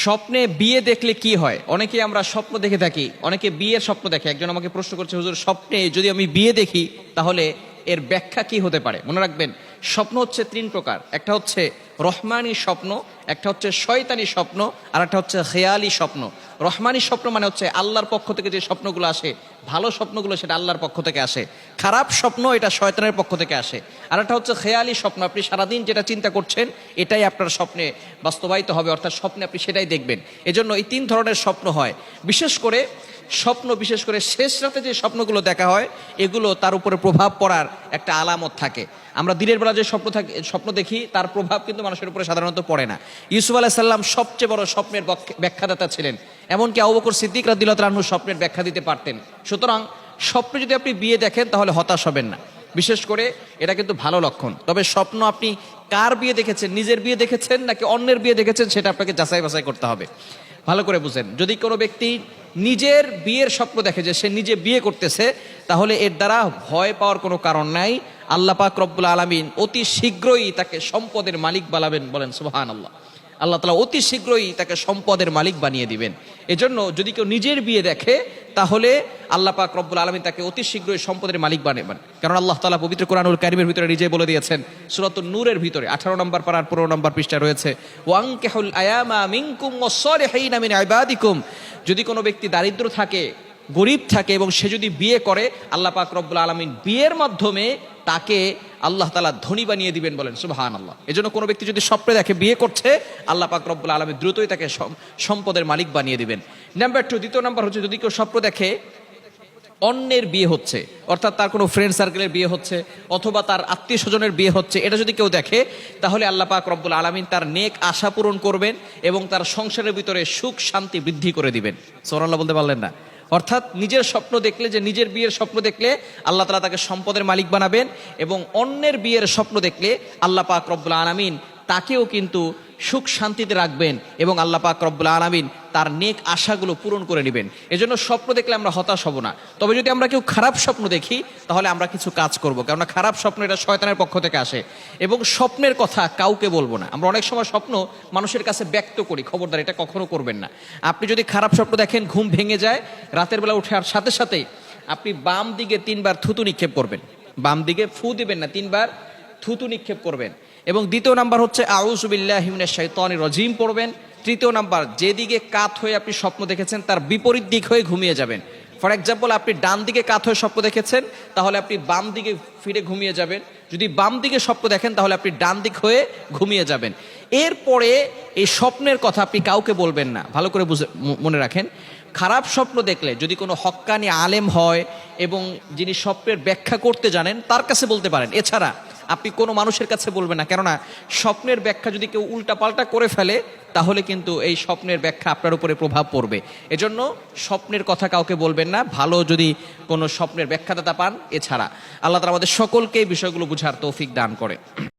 স্বপ্নে বিয়ে দেখলে কি হয়? অনেকে আমরা স্বপ্ন দেখে থাকি, অনেকে বিয়ের স্বপ্ন দেখে। একজন আমাকে প্রশ্ন করছে, হুজুর স্বপ্নে যদি আমি বিয়ে দেখি তাহলে এর ব্যাখ্যা কি হতে পারে? মনে রাখবেন, স্বপ্ন হচ্ছে তিন প্রকার। একটা হচ্ছে রহমানি স্বপ্ন, একটা হচ্ছে শয়তানি স্বপ্ন, আর একটা হচ্ছে খেয়ালি স্বপ্ন। রহমানি স্বপ্ন মানে হচ্ছে আল্লাহর পক্ষ থেকে যে স্বপ্নগুলো আসে, ভালো স্বপ্নগুলো সেটা আল্লাহর পক্ষ থেকে আসে। খারাপ স্বপ্ন এটা শয়তানের পক্ষ থেকে আসে। আর একটা হচ্ছে খেয়ালি স্বপ্ন, আপনি সারাদিন যেটা চিন্তা করছেন এটাই আপনার স্বপ্নে বাস্তবায়িত হবে, অর্থাৎ স্বপ্নে আপনি সেটাই দেখবেন। এজন্য এই তিন ধরনের স্বপ্ন হয়। বিশেষ করে শেষ রাতে যে স্বপ্নগুলো দেখা হয় এগুলো তার উপরে প্রভাব পড়ার একটা আলামত থাকে। আমরা দিনের বেলা যে স্বপ্ন দেখি তার প্রভাব কিন্তু মানুষের উপরে সাধারণত পড়ে না। ইউসুফ আলাইহিস সালাম সবচেয়ে বড় স্বপ্নের ব্যাখ্যাদাতা ছিলেন, এমনকি আবু বকর সিদ্দিক রাদিয়াল্লাহু তাআলা আনহু স্বপ্নের ব্যাখ্যা দিতে পারতেন। সুতরাং স্বপ্নে যদি আপনি বিয়ে দেখেন তাহলে হতাশ হবেন না, বিশেষ করে এটা কিন্তু ভালো লক্ষণ। তবে স্বপ্ন আপনি কার বিয়ে দেখেছেন, নিজের বিয়ে দেখেছেন নাকি অন্যের বিয়ে দেখেছেন, সেটা আপনাকে যাচাই বাছাই করতে হবে। ভালো করে বুঝেন, যদি কোনো ব্যক্তি নিজের বিয়ের স্বপ্ন দেখে যে সে নিজে বিয়ে করতেছে, তাহলে এর দ্বারা ভয় পাওয়ার কোনো কারণ নাই। আল্লাহ পাক রব্বুল আলামিন অতি শীঘ্রই তাকে সম্পদের মালিক বানাবেন, বলেন সুবহানাল্লাহ। আল্লাহ তাআলা অতি শীঘ্রই তাকে সম্পদের মালিক বানিয়ে দিবেন। এজন্য যদি কেউ নিজের বিয়ে দেখে তাহলে আল্লাহ পাক রব্বুল আলামিন তাকে অতি শীঘ্রই সম্পদের মালিক বানাবেন। কারণ আল্লাহ তাআলা পবিত্র কোরআনুল কারীমের ভিতরে নিজেই বলে দিয়েছেন, সূরাতুন নূরের ভিতরে 18 নম্বর পারার 15 নম্বর পৃষ্ঠায় রয়েছে, ওয়ানকিহুল আয়ামা মিনকুম ওয়াস-সালিহিনা মিন ইবাদিকুম। যদি কোনো ব্যক্তি দারিদ্র থাকে, গরিব থাকে এবং সে যদি বিয়ে করে, আল্লাহ পাক রব্বুল আলামিন বিয়ের মাধ্যমে তাকে আল্লাহ তাআলা ধনী বানিয়ে দিবেন, বলেন সুবহানাল্লাহ। এজন্য কোনো ব্যক্তি যদি স্বপ্নে দেখে বিয়ে করছে, আল্লাহ পাক রব্বুল আলামিন দ্রুতই তাকে সম্পদের মালিক বানিয়ে দিবেন। নাম্বার 2, দ্বিতীয় নাম্বার হচ্ছে, যদি কেউ স্বপ্ন দেখে অন্যের বিয়ে হচ্ছে, অর্থাৎ তার কোনো ফ্রেন্ড সার্কেলের বিয়ে হচ্ছে অথবা তার আত্মীয় স্বজনের বিয়ে হচ্ছে, এটা যদি কেউ দেখে তাহলে আল্লাহ পাক রব্বুল আলামিন তার নেক আশা পূরণ করবেন এবং তার সংসারের ভিতরে সুখ শান্তি বৃদ্ধি করে দিবেন। সুবহানাল্লাহ বলতে পারলেন না? অর্থাৎ নিজের স্বপ্ন দেখলে, যে নিজের বিয়ের স্বপ্ন দেখলে আল্লাহ তাআলা তাকে সম্পদের মালিক বানাবেন, এবং অন্যের বিয়ের স্বপ্ন দেখলে আল্লাহ পাক রব্বুল আলামিন তাকেও কিন্তু সুখ শান্তিতে রাখবেন এবং আল্লাহ পাক রব্বুল আলামিন তার নেক আশাগুলো পূরণ করে নেবেন। এজন্য স্বপ্ন দেখলে আমরা হতাশ হব না। তবে যদি আমরা কেউ খারাপ স্বপ্ন দেখি তাহলে আমরা কিছু কাজ করব, কারণ খারাপ স্বপ্ন এটা শয়তানের পক্ষ থেকে আসে। এবং স্বপ্নের কথা কাউকে বলবো না। আমরা অনেক সময় স্বপ্ন মানুষের কাছে ব্যক্ত করি, খবরদার এটা কখনো করবেন না। আপনি যদি খারাপ স্বপ্ন দেখেন, ঘুম ভেঙে যায়, রাতের বেলা উঠে আর সাথে সাথেই আপনি বাম দিকে 3 বার থুতু নিক্ষেপ করবেন। বাম দিকে ফু দিবেন না, 3 বার থুতু নিক্ষেপ করবেন। এবং দ্বিতীয় নাম্বার হচ্ছে আউযু বিল্লাহি মিনাশ শাইতানির রাজিম পড়বেন। তৃতীয় নাম্বার, যেদিকে কাত হয়ে আপনি স্বপ্ন দেখেছেন তার বিপরীত দিক হয়ে ঘুমিয়ে যাবেন। ফর এক্সাম্পল, আপনি ডান দিকে কাত হয়ে স্বপ্ন দেখেছেন, তাহলে আপনি বাম দিকে ফিরে ঘুমিয়ে যাবেন। যদি বাম দিকে স্বপ্ন দেখেন তাহলে আপনি ডান দিক হয়ে ঘুমিয়ে যাবেন। এরপরে এই স্বপ্নের কথা আপনি কাউকে বলবেন না। ভালো করে মনে রাখেন, খারাপ স্বপ্ন দেখলে যদি কোনো হক্কানি আলেম হয় এবং যিনি স্বপ্নের ব্যাখ্যা করতে জানেন তার কাছে বলতে পারেন, এছাড়া আপনি কোনো মানুষের কাছে বলবেন না। কেননা স্বপ্নের ব্যাখ্যা যদি কেউ উল্টাপাল্টা করে ফেলে তাহলে কিন্তু এই স্বপ্নের ব্যাখ্যা আপনার উপরে প্রভাব পড়বে। এজন্য স্বপ্নের কথা কাউকে বলবেন না, ভালো যদি কোনো স্বপ্নের ব্যাখ্যাদাতা পান। এছাড়া আল্লাহ তাআলা আমাদের সকলকে এই বিষয়গুলো বুঝার তৌফিক দান করে।